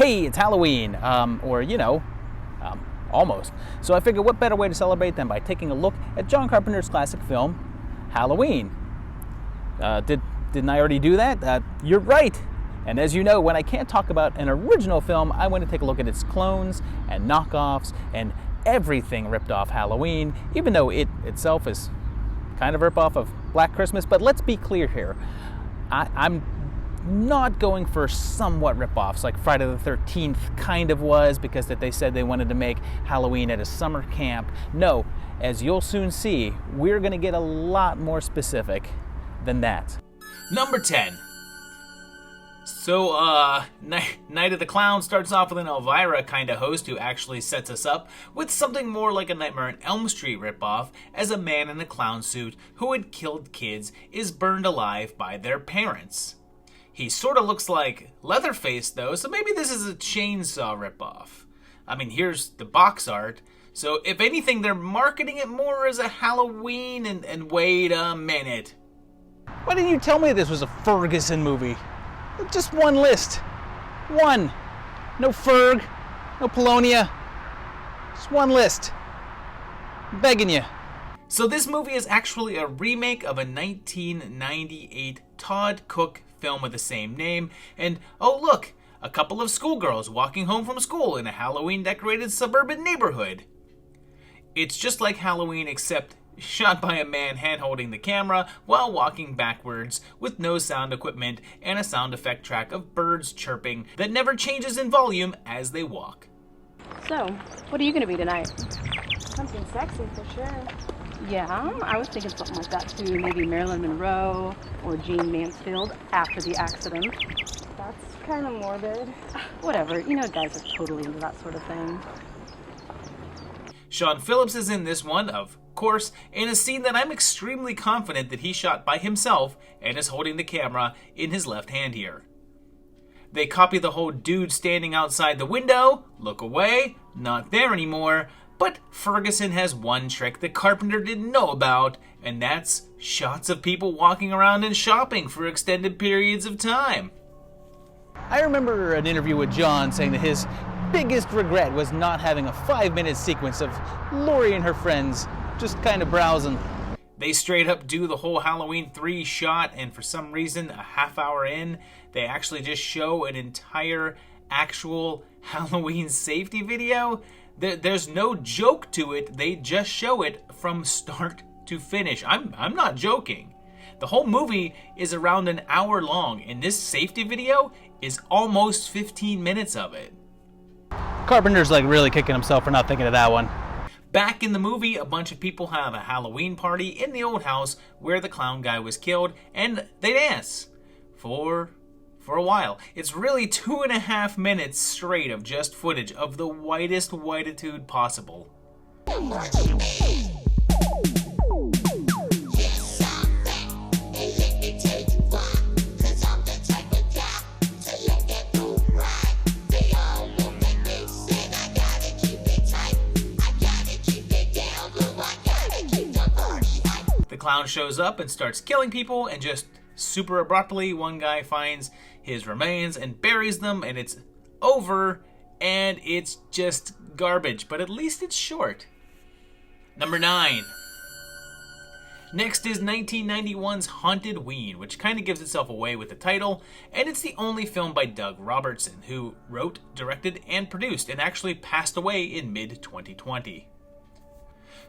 hey, it's Halloween, almost. So I figured what better way to celebrate than by taking a look at John Carpenter's classic film, Halloween. Didn't I already do that? You're right. And as you know, when I can't talk about an original film, I want to take a look at its clones and knockoffs and everything ripped off Halloween, even though it itself is kind of a rip-off of Black Christmas. But let's be clear here. I'm not going for somewhat rip-offs like Friday the 13th kind of was, because that they said they wanted to make Halloween at a summer camp. No, as you'll soon see, we're going to get a lot more specific than that. Number 10. So, Night of the Clown starts off with an Elvira kind of host who actually sets us up with something more like a Nightmare on Elm Street ripoff, as a man in a clown suit who had killed kids is burned alive by their parents. He sort of looks like Leatherface though, so maybe this is a Chainsaw ripoff. I mean, here's the box art, so if anything they're marketing it more as a Halloween, and wait a minute. Why didn't you tell me this was a Ferguson movie? Just one list. One. No Ferg, no Polonia. Just one list. I'm begging you. So this movie is actually a remake of a 1998 Todd Cook film with the same name. And oh look, a couple of schoolgirls walking home from school in a Halloween decorated suburban neighborhood. It's just like Halloween, except shot by a man hand-holding the camera while walking backwards with no sound equipment and a sound effect track of birds chirping that never changes in volume as they walk. So, what are you going to be tonight? Something sexy for sure. Yeah, I was thinking something like that too. Maybe Marilyn Monroe or Jane Mansfield after the accident. That's kind of morbid. Whatever, you know guys are totally into that sort of thing. Sean Phillips is in this one, of course, in a scene that I'm extremely confident that he shot by himself and is holding the camera in his left hand here. They copy the whole dude standing outside the window, look away, not there anymore, but Ferguson has one trick that Carpenter didn't know about, and that's shots of people walking around and shopping for extended periods of time. I remember an interview with John saying that his biggest regret was not having a 5-minute sequence of Laurie and her friends just kind of browsing. They straight up do the whole Halloween 3 shot, and for some reason, a half hour in, they actually just show an entire actual Halloween safety video. There's no joke to it, they just show it from start to finish. I'm not joking. The whole movie is around an hour long, and this safety video is almost 15 minutes of it. Carpenter's like really kicking himself for not thinking of that one. Back in the movie, a bunch of people have a Halloween party in the old house where the clown guy was killed, and they dance for a while. It's really 2.5 minutes straight of just footage of the whitest whititude possible. The clown shows up and starts killing people, and just super abruptly one guy finds his remains and buries them, and it's over, and it's just garbage, but at least it's short. Number 9. Next is 1991's Hauntedween, which kind of gives itself away with the title, and it's the only film by Doug Robertson, who wrote, directed, and produced, and actually passed away in mid-2020.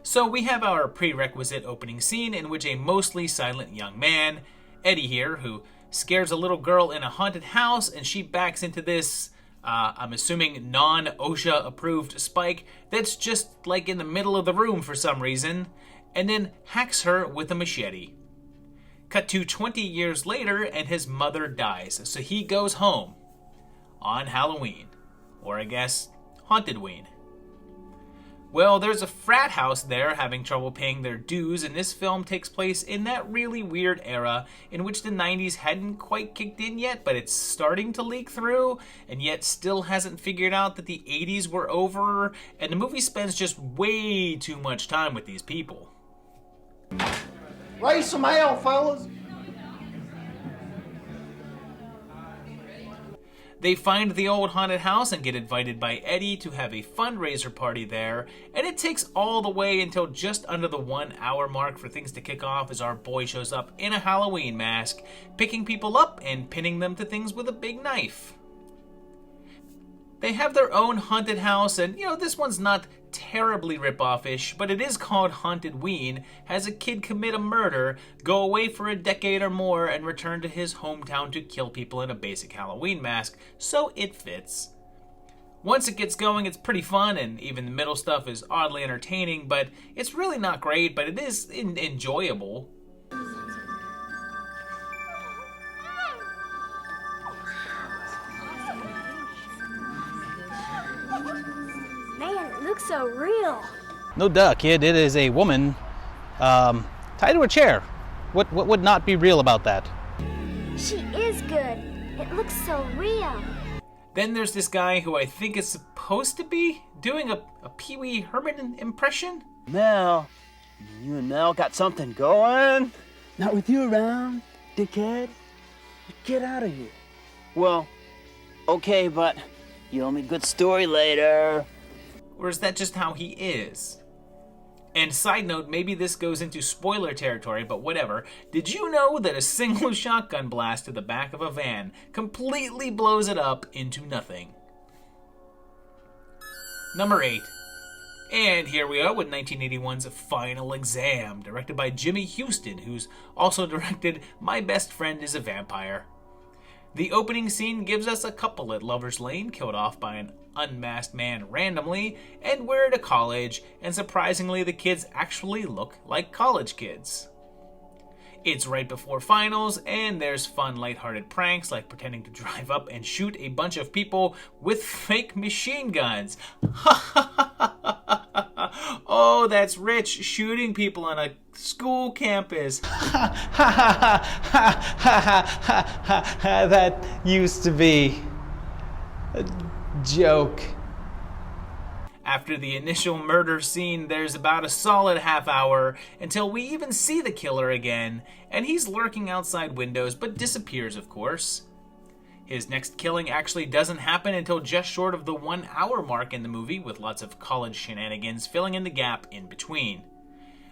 So we have our prerequisite opening scene in which a mostly silent young man, Eddie here, who scares a little girl in a haunted house, and she backs into this, I'm assuming non-OSHA approved spike that's just like in the middle of the room for some reason, and then hacks her with a machete. Cut to 20 years later, and his mother dies, so he goes home on Halloween, or I guess Hauntedween. Well, there's a frat house there having trouble paying their dues, and this film takes place in that really weird era in which the 90s hadn't quite kicked in yet, but it's starting to leak through, and yet still hasn't figured out that the 80s were over, and the movie spends just way too much time with these people. Raise some hell, fellas! They find the old haunted house and get invited by Eddie to have a fundraiser party there, and it takes all the way until just under the 1 hour mark for things to kick off as our boy shows up in a Halloween mask, picking people up and pinning them to things with a big knife. They have their own haunted house, and this one's not terribly rip-off-ish, but it is called Hauntedween, has a kid commit a murder, go away for a decade or more, and return to his hometown to kill people in a basic Halloween mask, so it fits. Once it gets going, it's pretty fun, and even the middle stuff is oddly entertaining, but it's really not great, but it is enjoyable. Man, it looks so real. No duh, kid. It is a woman tied to a chair. What would not be real about that? She is good. It looks so real. Then there's this guy who I think is supposed to be doing a Pee Wee Herman impression. Mel, you and Mel got something going? Not with you around, dickhead. Get out of here. Well, okay, but you owe me a good story later. Or is that just how he is? And side note, maybe this goes into spoiler territory, but whatever. Did you know that a single shotgun blast to the back of a van completely blows it up into nothing? Number 8. And here we are with 1981's Final Exam, directed by Jimmy Houston, who's also directed My Best Friend is a Vampire. The opening scene gives us a couple at Lover's Lane, killed off by an unmasked man randomly, and we're at a college, and surprisingly the kids actually look like college kids. It's right before finals, and there's fun lighthearted pranks like pretending to drive up and shoot a bunch of people with fake machine guns. Oh, that's Rich shooting people on a school campus. That used to be a joke. After the initial murder scene, there's about a solid half hour until we even see the killer again, and he's lurking outside windows but disappears, of course. His next killing actually doesn't happen until just short of the 1 hour mark in the movie, with lots of college shenanigans filling in the gap in between.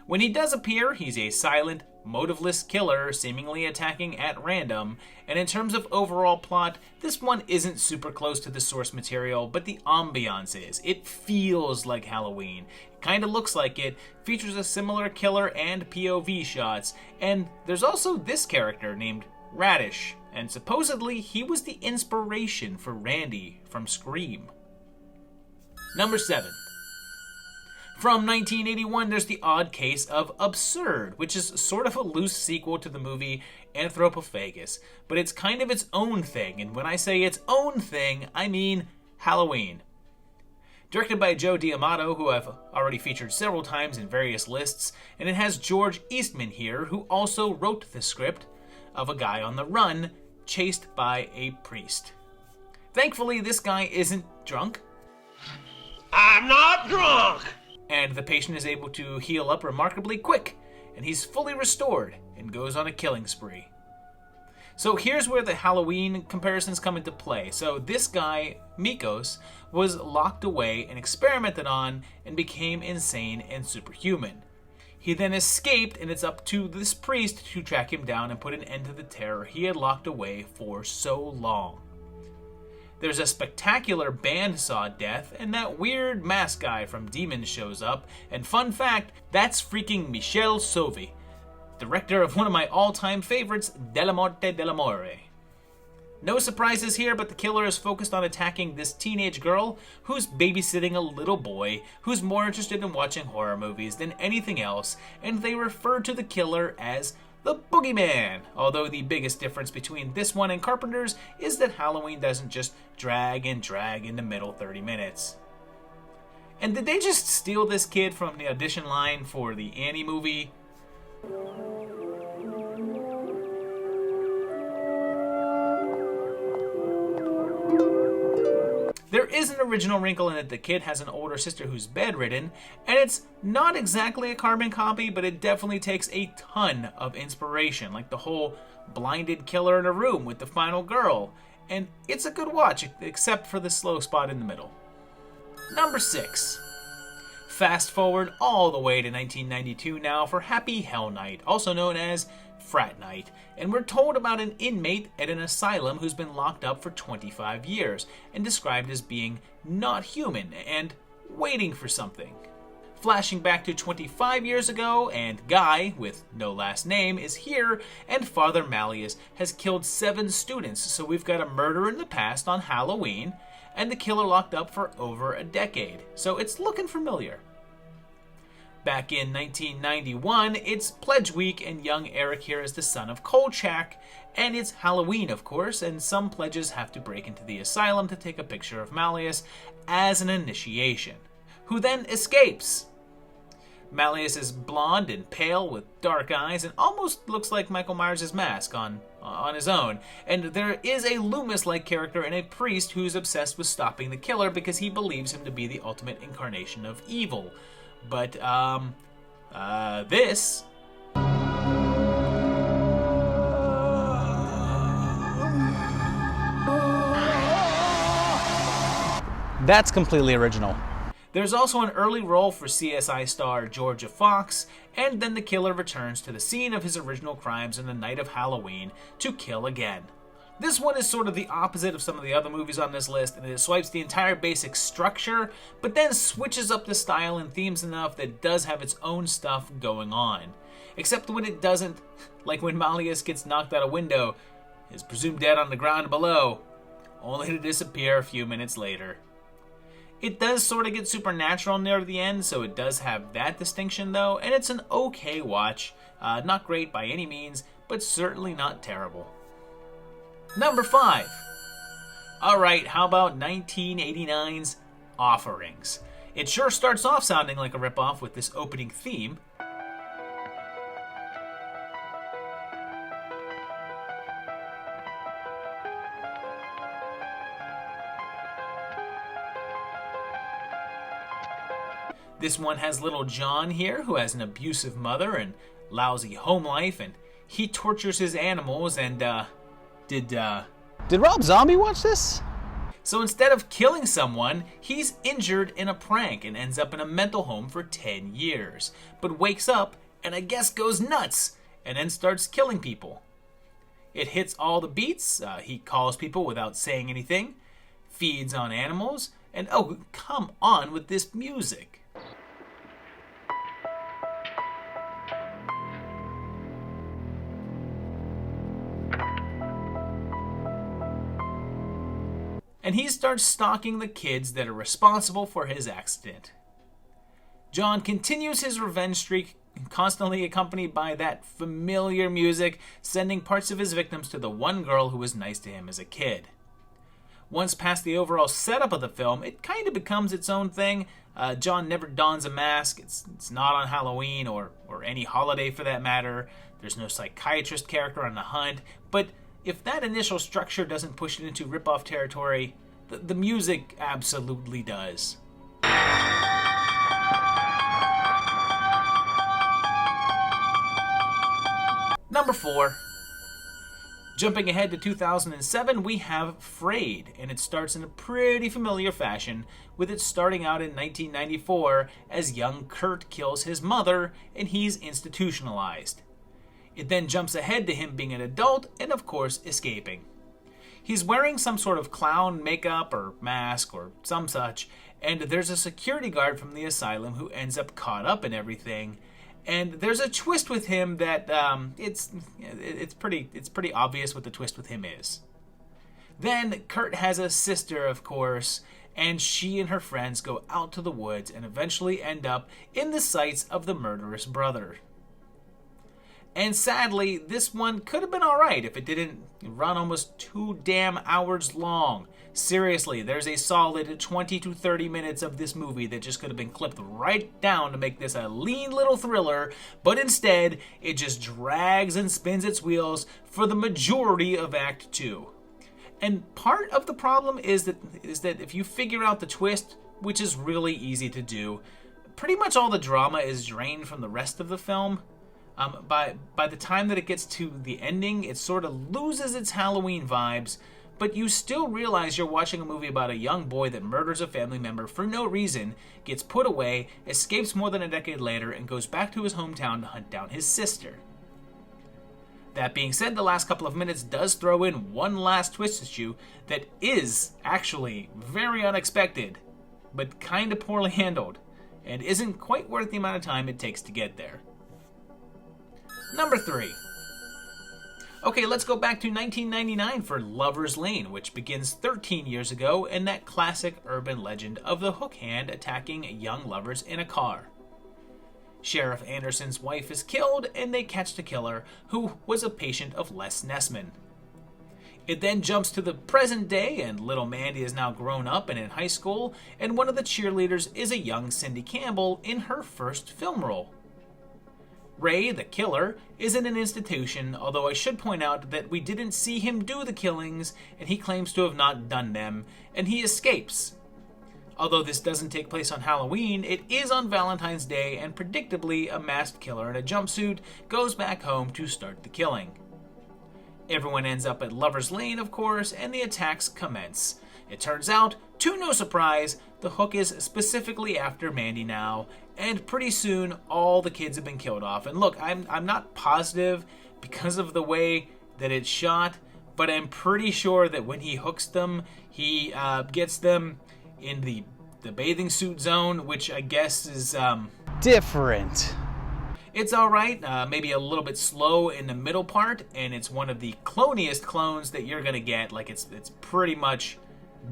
When he does appear, he's a silent, motiveless killer seemingly attacking at random, and in terms of overall plot, this one isn't super close to the source material, but the ambiance is. It feels like Halloween. It kinda looks like it, features a similar killer and POV shots, and there's also this character named Radish, and supposedly he was the inspiration for Randy from Scream. Number 7. From 1981, there's The Odd Case of Absurd, which is sort of a loose sequel to the movie Anthropophagus, but it's kind of its own thing, and when I say its own thing, I mean Halloween. Directed by Joe D'Amato, who I've already featured several times in various lists, and it has George Eastman here, who also wrote the script of a guy on the run, chased by a priest. Thankfully, this guy isn't drunk. I'm not drunk! And the patient is able to heal up remarkably quick, and he's fully restored and goes on a killing spree. So here's where the Halloween comparisons come into play. So this guy, Mikos, was locked away and experimented on and became insane and superhuman. He then escaped, and it's up to this priest to track him down and put an end to the terror he had locked away for so long. There's a spectacular bandsaw death, and that weird mask guy from Demons shows up, and fun fact, that's freaking Michel Sauvé, director of one of my all-time favorites, Della Morte dell'Amore. No surprises here, but the killer is focused on attacking this teenage girl who's babysitting a little boy who's more interested in watching horror movies than anything else, and they refer to the killer as the Boogeyman, although the biggest difference between this one and Carpenter's is that Halloween doesn't just drag and drag in the middle 30 minutes. And did they just steal this kid from the audition line for the Annie movie? There is an original wrinkle in that the kid has an older sister who's bedridden, and it's not exactly a carbon copy, but it definitely takes a ton of inspiration, like the whole blinded killer in a room with the final girl. and it's a good watch, except for the slow spot in the middle. Number 6. Fast forward all the way to 1992 now for Happy Hell Night, also known as Frat Night, and we're told about an inmate at an asylum who's been locked up for 25 years and described as being not human and waiting for something. Flashing back to 25 years ago, and Guy, with no last name, is here, and Father Malleus has killed 7 students, so we've got a murder in the past on Halloween, and the killer locked up for over a decade, so it's looking familiar. Back in 1991, it's Pledge Week, and young Eric here is the son of Kolchak, and it's Halloween, of course, and some pledges have to break into the asylum to take a picture of Malleus as an initiation, who then escapes. Malleus is blonde and pale with dark eyes and almost looks like Michael Myers' mask on his own. And there is a Loomis-like character and a priest who's obsessed with stopping the killer because he believes him to be the ultimate incarnation of evil. But, this... That's completely original. There's also an early role for CSI star Georgia Fox, and then the killer returns to the scene of his original crimes on the night of Halloween to kill again. This one is sort of the opposite of some of the other movies on this list, and it swipes the entire basic structure, but then switches up the style and themes enough that it does have its own stuff going on. Except when it doesn't, like when Malleus gets knocked out a window, is presumed dead on the ground below, only to disappear a few minutes later. It does sort of get supernatural near the end, so it does have that distinction though, and it's an okay watch. Not great by any means, but certainly not terrible. Number 5. Alright, how about 1989's Offerings? It sure starts off sounding like a ripoff with this opening theme. This one has little John here, who has an abusive mother and lousy home life, and he tortures his animals, and, Did Rob Zombie watch this? So instead of killing someone, he's injured in a prank and ends up in a mental home for 10 years, but wakes up and I guess goes nuts, and then starts killing people. It hits all the beats, he calls people without saying anything, feeds on animals, and oh, come on with this music. And he starts stalking the kids that are responsible for his accident. John continues his revenge streak, constantly accompanied by that familiar music, sending parts of his victims to the one girl who was nice to him as a kid. Once past the overall setup of the film, it kind of becomes its own thing. John never dons a mask. It's not on Halloween or any holiday for that matter. There's no psychiatrist character on the hunt, but if that initial structure doesn't push it into ripoff territory, the music absolutely does. Number 4. Jumping ahead to 2007, we have Frayed, and it starts in a pretty familiar fashion, with it starting out in 1994 as young Kurt kills his mother and he's institutionalized. It then jumps ahead to him being an adult and, of course, escaping. He's wearing some sort of clown makeup or mask or some such, and there's a security guard from the asylum who ends up caught up in everything. And there's a twist with him that it's pretty obvious what the twist with him is. Then Kurt has a sister, of course, and she and her friends go out to the woods and eventually end up in the sights of the murderous brother. And sadly, this one could have been alright if it didn't run almost 2 damn hours long. Seriously, there's a solid 20 to 30 minutes of this movie that just could have been clipped right down to make this a lean little thriller, but instead, it just drags and spins its wheels for the majority of Act 2. And part of the problem is that if you figure out the twist, which is really easy to do, pretty much all the drama is drained from the rest of the film. By the time that it gets to the ending, it sort of loses its Halloween vibes, but you still realize you're watching a movie about a young boy that murders a family member for no reason, gets put away, escapes more than a decade later, and goes back to his hometown to hunt down his sister. That being said, the last couple of minutes does throw in one last twist at you that is actually very unexpected, but kinda poorly handled, and isn't quite worth the amount of time it takes to get there. Number 3. Okay, let's go back to 1999 for Lover's Lane, which begins 13 years ago in that classic urban legend of the hook hand attacking young lovers in a car. Sheriff Anderson's wife is killed, and they catch the killer, who was a patient of Les Nessman. It then jumps to the present day, and little Mandy is now grown up and in high school, and one of the cheerleaders is a young Cindy Campbell in her first film role. Ray, the killer, is in an institution, although I should point out that we didn't see him do the killings, and he claims to have not done them, and he escapes. Although this doesn't take place on Halloween, it is on Valentine's Day, and predictably, a masked killer in a jumpsuit goes back home to start the killing. Everyone ends up at Lover's Lane, of course, and the attacks commence. It turns out, to no surprise, the hook is specifically after Mandy now, and pretty soon, all the kids have been killed off. And look, I'm not positive because of the way that it's shot, but I'm pretty sure that when he hooks them, he gets them in the bathing suit zone, which I guess is Different. it's alright, maybe a little bit slow in the middle part, and it's one of the cloniest clones that you're gonna get. Like, it's pretty much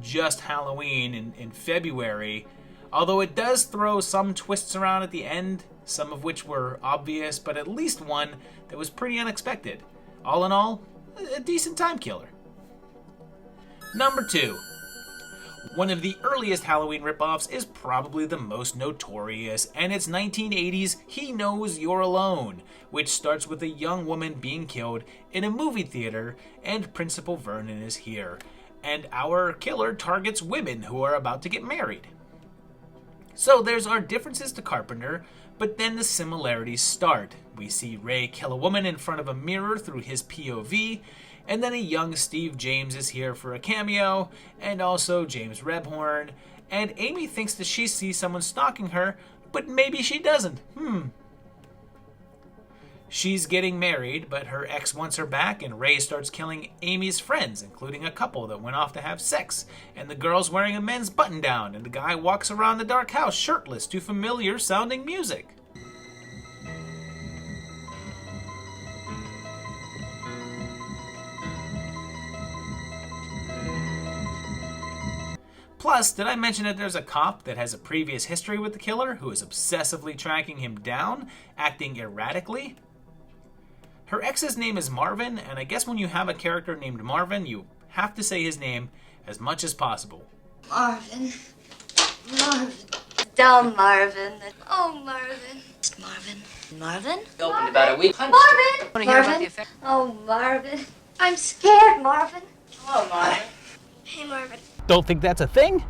just Halloween in February, although it does throw some twists around at the end, some of which were obvious, but at least one that was pretty unexpected. All in all, a decent time killer. Number 2. One of the earliest Halloween ripoffs is probably the most notorious, and it's 1980's He Knows You're Alone, which starts with a young woman being killed in a movie theater, and Principal Vernon is here, and our killer targets women who are about to get married. So there's our differences to Carpenter, but then the similarities start. We see Ray kill a woman in front of a mirror through his POV, and then a young Steve James is here for a cameo, and also James Rebhorn, and Amy thinks that she sees someone stalking her, but maybe she doesn't. She's getting married, but her ex wants her back, and Ray starts killing Amy's friends, including a couple that went off to have sex, and the girl's wearing a men's button-down, and the guy walks around the dark house shirtless to familiar-sounding music. Plus, did I mention that there's a cop that has a previous history with the killer who is obsessively tracking him down, acting erratically? Her ex's name is Marvin, and I guess when you have a character named Marvin, you have to say his name as much as possible. Marvin. Dumb Marvin. Oh, Marvin. Marvin. Marvin? Opened about a week. Marvin! Want to hear about the effect? Oh, Marvin. I'm scared, Marvin. Hello, Marvin. Hey, Marvin. Don't think that's a thing?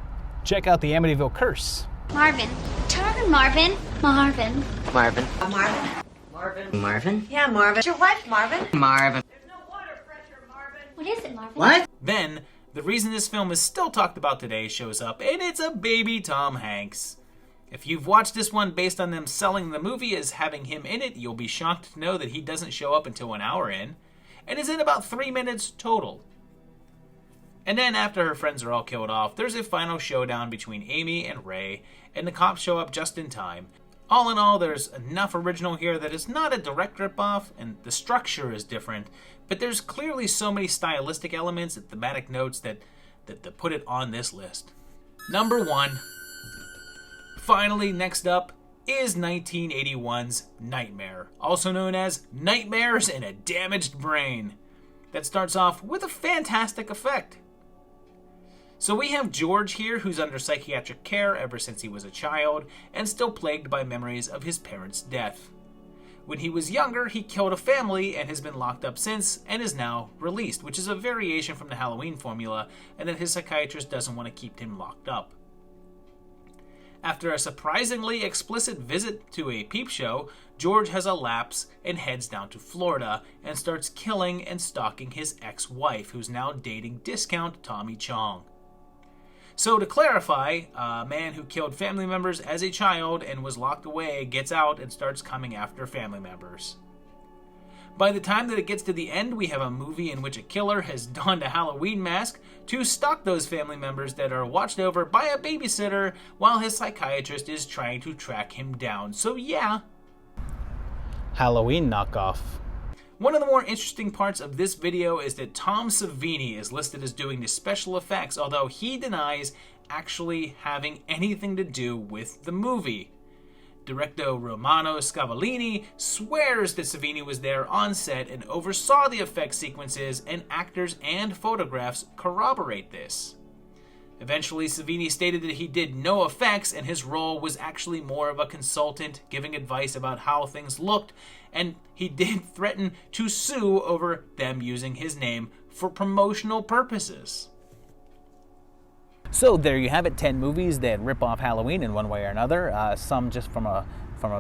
Check out the Amityville Curse. Marvin. Turn, Marvin. Marvin. Marvin. Marvin. Marvin? Yeah, Marvin. It's your wife, Marvin. Marvin. There's no water pressure, Marvin. What is it, Marvin? What? Then, the reason this film is still talked about today shows up, and it's a baby Tom Hanks. If you've watched this one based on them selling the movie as having him in it, you'll be shocked to know that he doesn't show up until an hour in, and is in about 3 minutes total. And then after her friends are all killed off, there's a final showdown between Amy and Ray, and the cops show up just in time. All in all, there's enough original here that it's not a direct ripoff, and the structure is different, but there's clearly so many stylistic elements and thematic notes that put it on this list. Number 1. Finally, next up is 1981's Nightmare, also known as Nightmares in a Damaged Brain. That starts off with a fantastic effect. So we have George here, who's under psychiatric care ever since he was a child, and still plagued by memories of his parents' death. When he was younger, he killed a family and has been locked up since, and is now released, which is a variation from the Halloween formula, and that his psychiatrist doesn't want to keep him locked up. After a surprisingly explicit visit to a peep show, George has a lapse and heads down to Florida and starts killing and stalking his ex-wife, who's now dating discount Tommy Chong. So to clarify, a man who killed family members as a child and was locked away gets out and starts coming after family members. By the time that it gets to the end, we have a movie in which a killer has donned a Halloween mask to stalk those family members that are watched over by a babysitter while his psychiatrist is trying to track him down. So yeah. Halloween knockoff. One of the more interesting parts of this video is that Tom Savini is listed as doing the special effects, although he denies actually having anything to do with the movie. Director Romano Scavolini swears that Savini was there on set and oversaw the effect sequences, and actors and photographs corroborate this. Eventually, Savini stated that he did no effects and his role was actually more of a consultant giving advice about how things looked, and he did threaten to sue over them using his name for promotional purposes. So there you have it, 10 movies that rip off Halloween in one way or another. Some just from a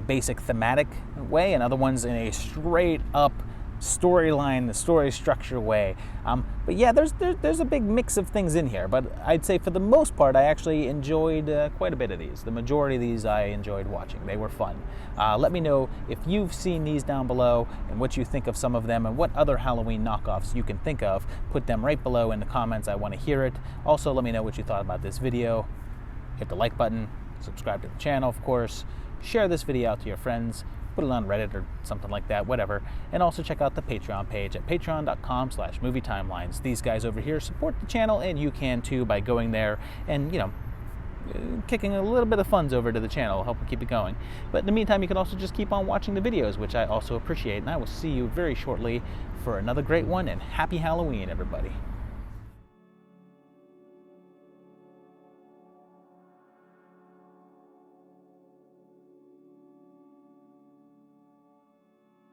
basic thematic way, and other ones in a straight up storyline, story structure way. But yeah, there's a big mix of things in here. But I'd say for the most part, I actually enjoyed quite a bit of these. The majority of these I enjoyed watching. They were fun. Let me know if you've seen these down below and what you think of some of them and what other Halloween knockoffs you can think of. Put them right below in the comments. I want to hear it. Also, let me know what you thought about this video. Hit the like button, subscribe to the channel, of course. Share this video out to your friends. Put it on Reddit or something like that, whatever. And also check out the Patreon page at patreon.com/movietimelines. These guys over here support the channel, and you can too by going there and, you know, kicking a little bit of funds over to the channel, help keep it going. But in the meantime, you can also just keep on watching the videos, which I also appreciate. And I will see you very shortly for another great one, and happy Halloween, everybody.